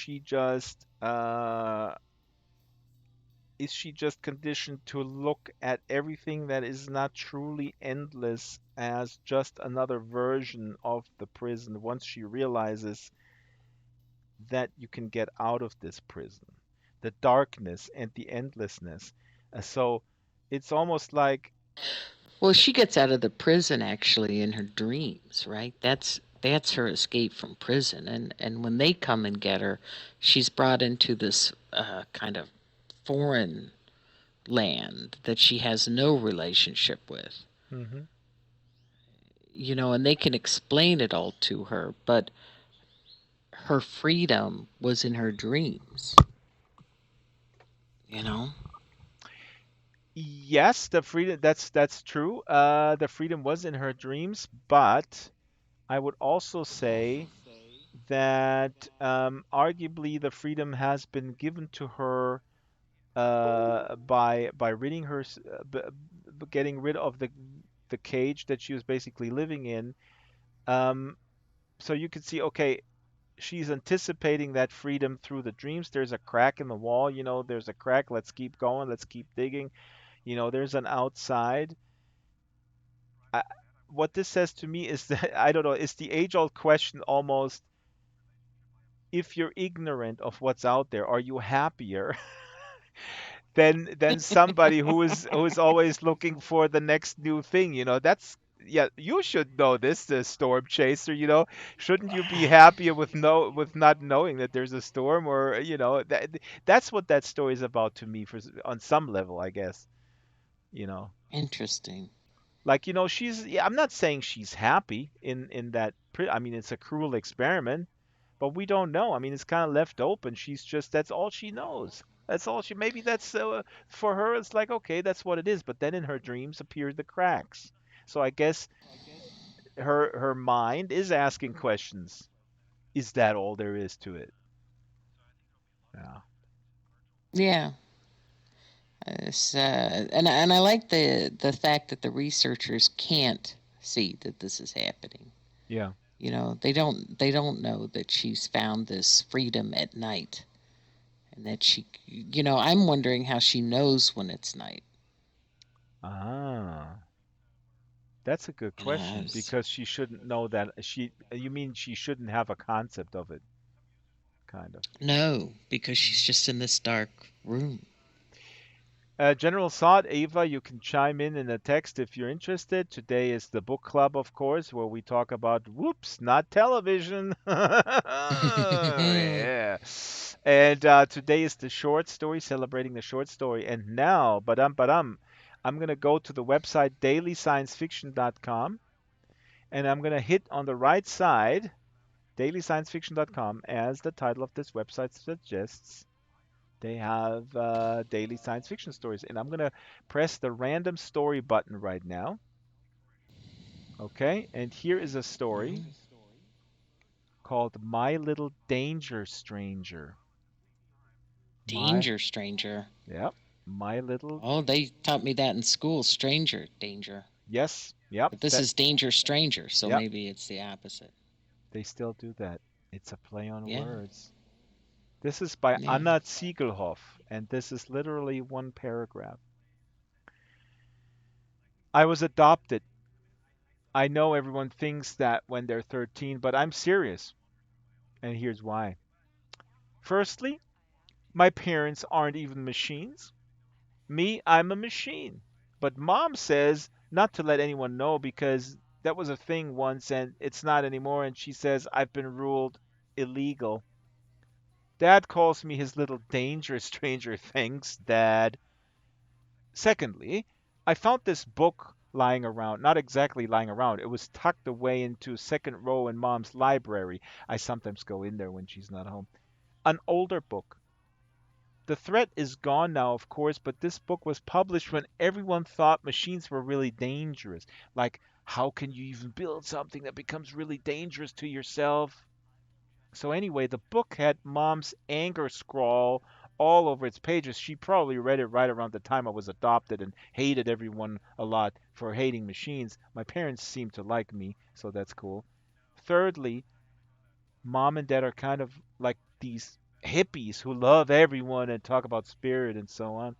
she just conditioned to look at everything that is not truly endless as just another version of the prison once she realizes that you can get out of this prison, the darkness and the endlessness. So it's almost like, Well, she gets out of the prison actually in her dreams, right? That's her escape from prison, and when they come and get her, she's brought into this kind of foreign land that she has no relationship with. Hmm. And they can explain it all to her, but her freedom was in her dreams, you know? Yes, the freedom, that's true. The freedom was in her dreams, but I would also say that arguably the freedom has been given to her by ridding her, getting rid of the cage that she was basically living in. Um, so you could see, okay, she's anticipating that freedom through the dreams. There's a crack in the wall, there's a crack. Let's keep going. Let's keep digging. There's an outside. I, what this says to me is that I don't know. It's the age-old question almost. If you're ignorant of what's out there, are you happier than somebody who is always looking for the next new thing? That's yeah. You should know this, the storm chaser. Shouldn't you be happier with not knowing that there's a storm, or that's what that story is about to me on some level, I guess. You know. Interesting. Like, she's, yeah, I'm not saying she's happy in that, I mean, it's a cruel experiment, but we don't know. I mean, it's kind of left open. She's just, that's all she knows. That's all she, maybe that's, for her, it's like, okay, that's what it is. But then in her dreams appeared the cracks. So I guess her mind is asking questions. Is that all there is to it? Yeah. Yeah. And I like the fact that the researchers can't see that this is happening. Yeah. They don't know that she's found this freedom at night, and that I'm wondering how she knows when it's night. Ah, that's a good You know, question it's, because she shouldn't know that you mean she shouldn't have a concept of it, kind of. no, because she's just in this dark room. General Saad, Ava, you can chime in the text if you're interested. Today is the book club, of course, where we talk about whoops, not television. Yeah. And today is the short story, celebrating the short story. And now, I'm going to go to the website dailysciencefiction.com and I'm going to hit on the right side, dailysciencefiction.com, as the title of this website suggests. They have daily science fiction stories. And I'm going to press the random story button right now. Okay. And here is a story Mhm. called My Little Danger Stranger. My, Danger, stranger. yep. My Little, Oh, they taught me that in school. Stranger, danger. yes. Yep. But this That, is danger, stranger. So yep. maybe it's the opposite. They still do that. It's a play on Yeah, words. This is by yeah. Anna Ziegelhoff. And this is literally one paragraph. I was adopted. I know everyone thinks that when they're 13, but I'm serious. And here's why. Firstly, my parents aren't even machines. Me, I'm a machine. But mom says not to let anyone know because that was a thing once and it's not anymore. And she says I've been ruled illegal. Dad calls me his little danger stranger. Thanks, Dad. Secondly, I found this book lying around, not exactly lying around. It was tucked away into second row in mom's library. I sometimes go in there when she's not home. An older book. The threat is gone now, of course, but this book was published when everyone thought machines were really dangerous. Like, how can you even build something that becomes really dangerous to yourself? So, anyway, the book had mom's anger scrawl all over its pages. She probably read it right around the time I was adopted and hated everyone a lot for hating machines. My parents seem to like me, so that's cool. Thirdly, mom and dad are kind of like these hippies who love everyone and talk about spirit and so on.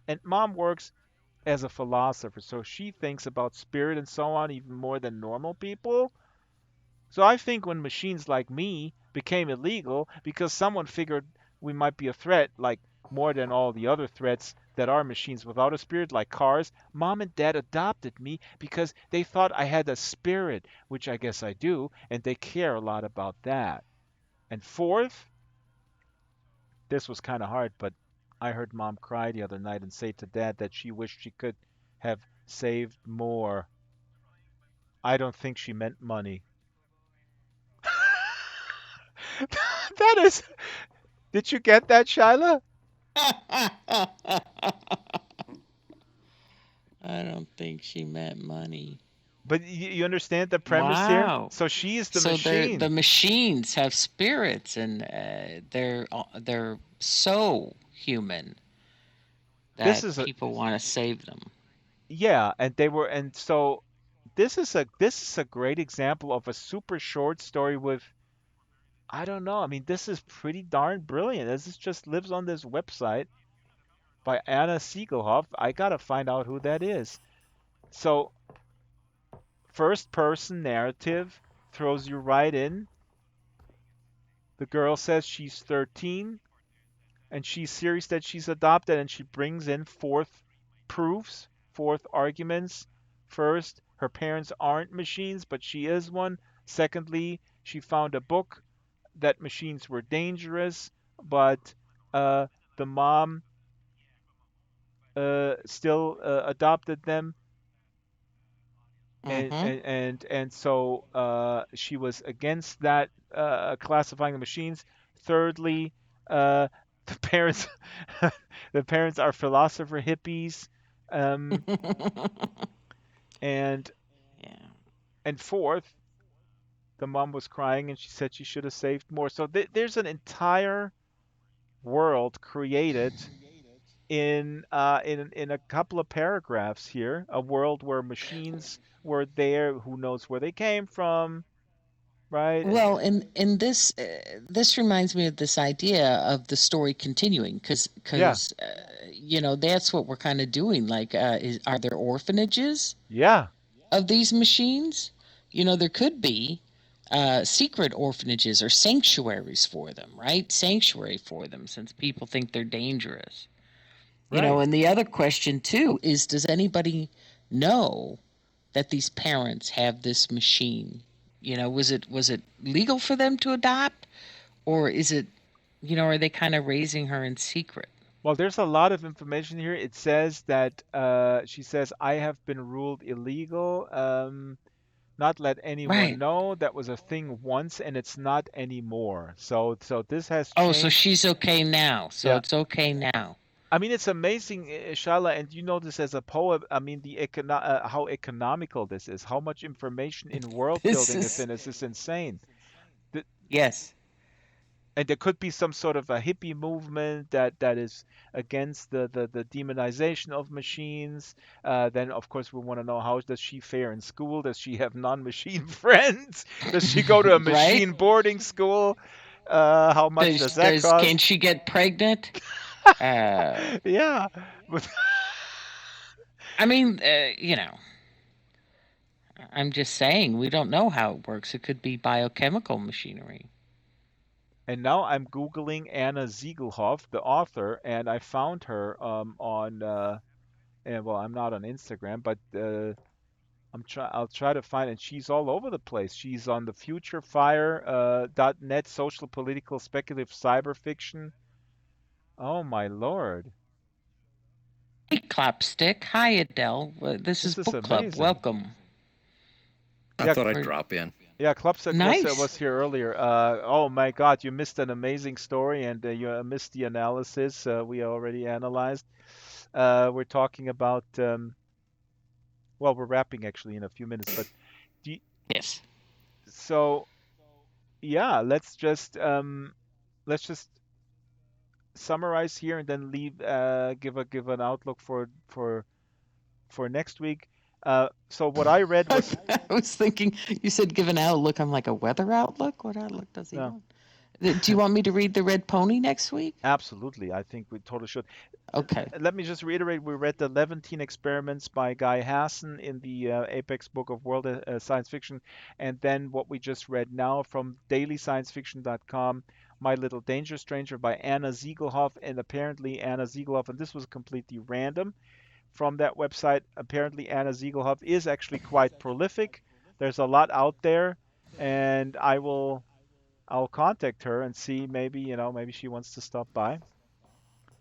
And mom works as a philosopher, so she thinks about spirit and so on even more than normal people. So I think when machines like me became illegal because someone figured we might be a threat, like more than all the other threats, that are machines without a spirit, like cars. Mom and dad adopted me because they thought I had a spirit, which I guess I do, and they care a lot about that. And fourth, this was kind of hard, but I heard mom cry the other night and say to dad that she wished she could have saved more. I don't think she meant money. That is, did you get that, Shyla? I don't think she meant money. But you understand the premise here? Wow. So she is the So the machine. machines have spirits, and they're so human This that is a people want to save them. Yeah, and they were and so this is a great example of a super short story with I don't know. I mean, this is pretty darn brilliant. This just lives on this website by Anna Siegelhoff. I gotta find out who that is. So first person narrative throws you right in. The girl says she's 13 and she's serious that she's adopted, and she brings in fourth proofs, fourth arguments. First, her parents aren't machines, but she is one. Secondly, she found a book that machines were dangerous, but uh, the mom still adopted them, Mm-hmm. and so she was against that classifying the machines. Thirdly, uh, the parents the parents are philosopher hippies, um, and Yeah. and fourth, the mom was crying and she said she should have saved more. So there's an entire world created in a couple of paragraphs here. A world where machines were there. Who knows where they came from, right? Well, in this reminds me of this idea of the story continuing, Yeah, because that's what we're kind of doing. Like, are there orphanages yeah, of these machines? There could be secret orphanages or sanctuaries for them, right? Sanctuary for them, since people think they're dangerous. right. And the other question too is, does anybody know that these parents have this machine? Was it legal for them to adopt, or is it, are they kind of raising her in secret? Well, there's a lot of information here. It says that she says I have been ruled illegal. Not let anyone Right. know. That was a thing once, and it's not anymore. So this has Oh, so changed. she's okay now. So Yeah, it's okay now. I mean, it's amazing, Shala, and you know this as a poet. I mean, how economical this is, how much information in world This building is is in this is insane. Th- yes. And there could be some sort of a hippie movement that is against the demonization of machines. Then, of course, we want to know how does she fare in school? Does she have non-machine friends? Does she go to a Right? machine boarding school? How much does that Can cost? she get pregnant? Uh, Yeah, but I mean, I'm just saying we don't know how it works. It could be biochemical machinery. and now I'm Googling Anna Ziegelhoff, the author, and I found her on and well, I'm not on Instagram, but I'll try to find, and she's all over the place. She's on the futurefire .net, social, political, speculative cyber fiction. Oh my lord. Hey, Clapstick. Hi, Adele. This is This is Book Club. amazing. Welcome. I Yeah, thought I'd We're drop in. yeah, Klopsek nice. was here earlier. Oh my God, you missed an amazing story, and you missed the analysis we already analyzed. We're talking about well, we're wrapping actually in a few minutes, but do you- Yes. so yeah, let's just summarize here and then leave give an outlook for next week. So what I read I was was thinking you said give an outlook. I'm like, a weather outlook? What outlook does he no, want? Do you want me to read The Red Pony next week? absolutely. I think we totally should. Okay. Let me just reiterate: we read the Levantine Experiments by Guy Hasson in the Apex Book of World Science Fiction, and then what we just read now from dailysciencefiction.com, My Little Danger Stranger by Anna Ziegelhoff, and apparently Anna Ziegelhoff, and this was completely random from that website. Apparently Anna Ziegelhoff is actually quite prolific. There's a lot out there, and I'll contact her and see, maybe, maybe she wants to stop by.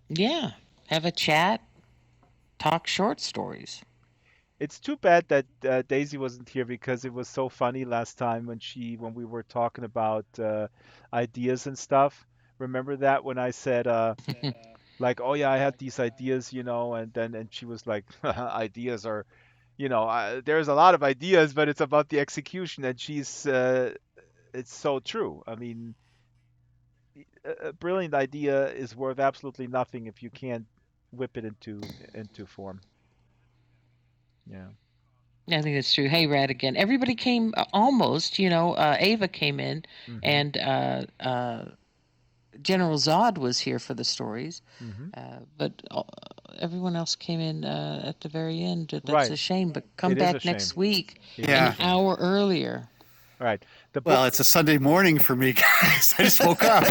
Yeah. Have a chat, talk short stories. It's too bad that Daisy wasn't here, because it was so funny last time when we were talking about ideas and stuff. Remember that when I said like, oh yeah, I had these ideas, and she was like, ideas are, there's a lot of ideas, but it's about the execution, and it's so true. I mean, a brilliant idea is worth absolutely nothing if you can't whip it into form. Yeah. I think that's true. Hey, Radigan. Everybody came almost, Ava came in, Hmm. and General Zod was here for the stories, Hmm. but everyone else came in at the very end. That's Right. a shame, but come It is a back shame. next week It is a an Yeah. shame. hour earlier. All right. The Well, book. it's a Sunday morning for me, guys. I just woke up.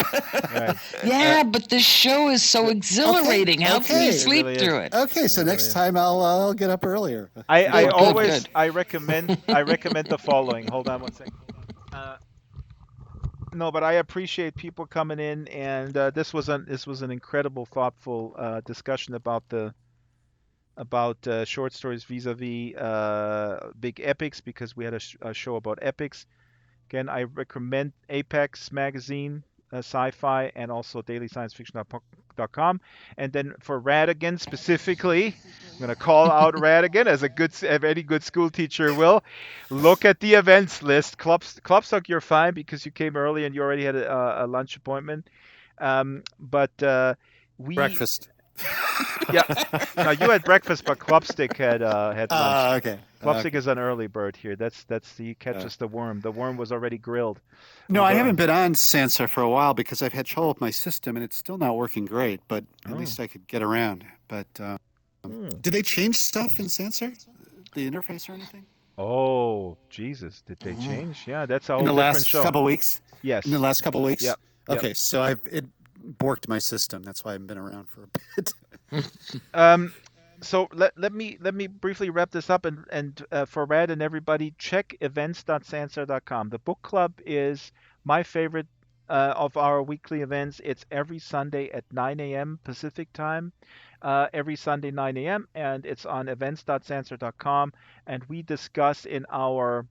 Right. Yeah, but this show is so The, exhilarating. How can you Okay. it sleep really is. through it? Okay, It so really next is. time I'll get up earlier. I Good, good, good. always I recommend the following. Hold on one second. Uh, no, but I appreciate people coming in, and this was an incredible, thoughtful discussion about short stories vis-a-vis big epics, because we had a show about epics. Again, I recommend Apex Magazine, Sci-Fi, and also dailysciencefiction.com. And then for Radigan specifically, I'm going to call out Radigan as any good school teacher will. Look at the events list. Clubstock, you're fine because you came early and you already had a lunch appointment. But we, Breakfast. yeah, now you had breakfast, but Clubstick had lunch. Okay. Clubstick Okay. is an early bird here. That's he Uh, catches the worm. The worm was already grilled. no, I Although, haven't been on Sansa for a while because I've had trouble with my system and it's still not working great. But at oh, least I could get around. But hmm. did they change stuff in Sansa? The interface or anything? Oh, Jesus, did they Mhm. change? Yeah, that's a In whole the different last show. couple weeks? In the Yes. last couple weeks? Yep. Yep. Okay, so it borked my system. That's why I haven't been around for a bit. Um, so let me briefly wrap this up, and for Rad and everybody, check events.sansa.com. The book club is my favorite of our weekly events. It's every Sunday at 9 a.m. Pacific time. Every Sunday 9 a.m. and it's on events.sansa.com, and we discuss in our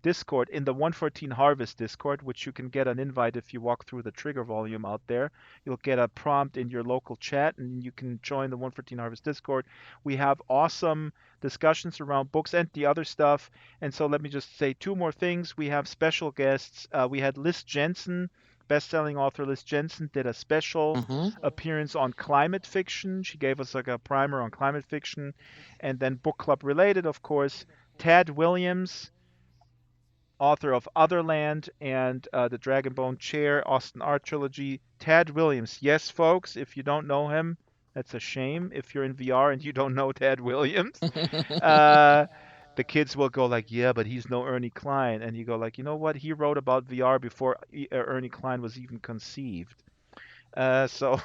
Discord, in the 114 Harvest Discord, which you can get an invite if you walk through the trigger volume out there. You'll get a prompt in your local chat and you can join the 114 Harvest Discord. We have awesome discussions around books and the other stuff. And so let me just say two more things. We have special guests. We had Liz Jensen, best-selling author Liz Jensen, did a special Hmm. appearance on climate fiction. She gave us like a primer on climate fiction. And then book club related, of course, Tad Williams, author of Otherland and the Dragonbone Chair, Austin Art Trilogy. Tad Williams. Yes, folks, if you don't know him, that's a shame. If you're in VR and you don't know Tad Williams, uh, the kids will go like, yeah, but he's no Ernie Klein. And you go like, you know what? He wrote about VR before Ernie Klein was even conceived. So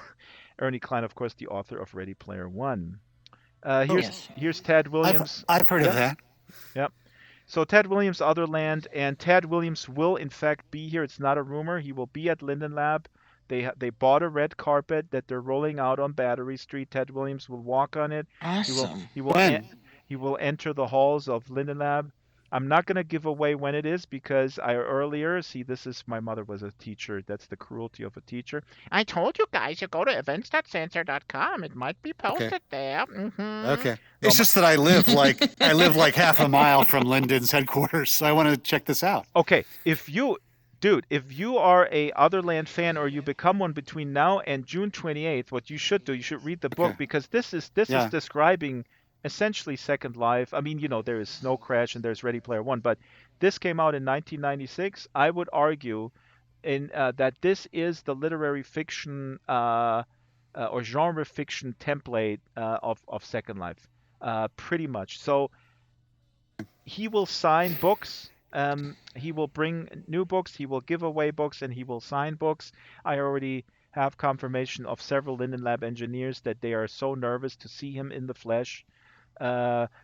Ernie Klein, of course, the author of Ready Player One. Oh, Here's Yes. here's Tad Williams. I've heard of Yep, that. yep. So Ted Williams, Otherland, and Ted Williams will in fact be here. It's not a rumor. He will be at Linden Lab. They bought a red carpet that they're rolling out on Battery Street. Ted Williams will walk on it. He will Awesome. he will en- When? he will enter the halls of Linden Lab. I'm not going to give away when it is because I earlier see this is my mother was a teacher. That's the cruelty of a teacher. I told you guys to go to events.sensor.com. It might be Okay. posted there. Okay. No, It's just that I live like half a mile from Linden's headquarters, so I want to check this out. okay, if you are a Otherland fan or you become one between now and June 28th, what you should do, you should read the book Okay. because this is Yeah. describing essentially Second Life. I mean, there is Snow Crash and there's Ready Player One, but this came out in 1996. I would argue in that this is the literary fiction or genre fiction template of Second Life, pretty much. So he will sign books He will bring new books, he will give away books, and he will sign books. I already have confirmation of several Linden Lab engineers that they are so nervous to see him in the flesh.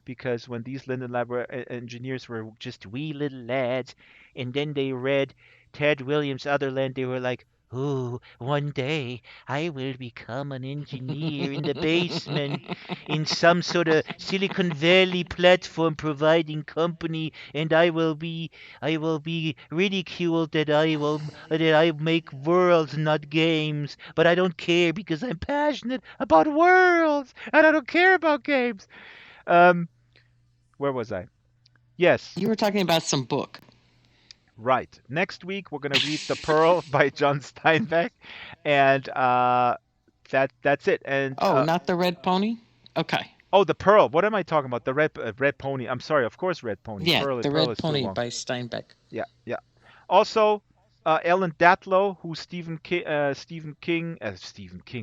Because when these Linden Lab engineers were just wee little lads, and then they read Ted Williams' Otherland, they were like, "Oh, one day I will become an engineer in the basement in some sort of Silicon Valley platform providing company, and I will be ridiculed that I make worlds, not games. But I don't care because I'm passionate about worlds, and I don't care about games." Um, where was I? Yes, You were talking about some book. right. Next week we're gonna read The Pearl by John Steinbeck, and that's it. And Oh, not the Red Pony? Okay. oh, The Pearl. What am I talking about? The Red Pony. I'm sorry. Of course, Red Pony. Yeah, the Pearl Red is too Pony long. by Steinbeck. Yeah, yeah. Also, Ellen Datlow, who Stephen King.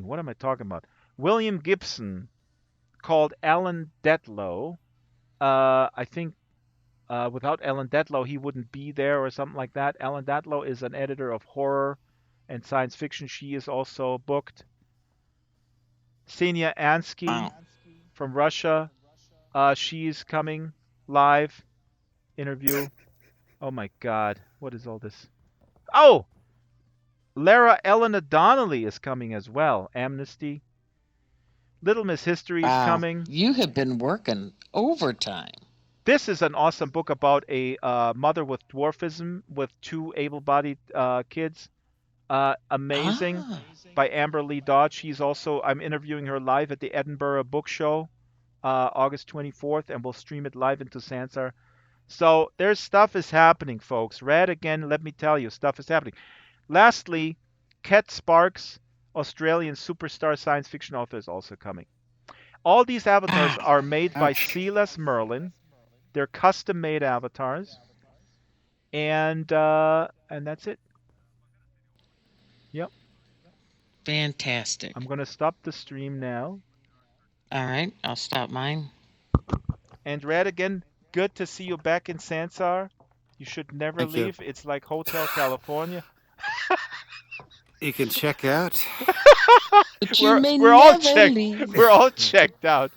What am I talking about? William Gibson called Alan Datlow. I think without Ellen Datlow, he wouldn't be there or something like that. Ellen Datlow is an editor of horror and science fiction. She is also booked. Ksenia Ansky Wow. from Russia. She is coming live interview. Oh my God, what is all this? Oh, Lara Elena Donnelly is coming as well. Amnesty. Little Miss History is Wow. coming. You have been working overtime. This is an awesome book about a mother with dwarfism with two able-bodied kids. Amazing Ah. by Amber Lee Dodge. I'm interviewing her live at the Edinburgh Book Show, August 24th, and we'll stream it live into Sansar. So there's stuff is happening, folks. Read again, let me tell you, stuff is happening. Lastly, Ket Sparks, Australian superstar science fiction author, is also coming. All these avatars Ah. are made by Ouch. Silas Merlin. They're custom-made avatars, and that's it. Yep. Fantastic. I'm gonna stop the stream now. All right, I'll stop mine. And Red, again, good to see you back in Sansar. You should never Thank you. leave. It's like Hotel California. You can check out. But you may We're all never checked. leave. We're all checked out.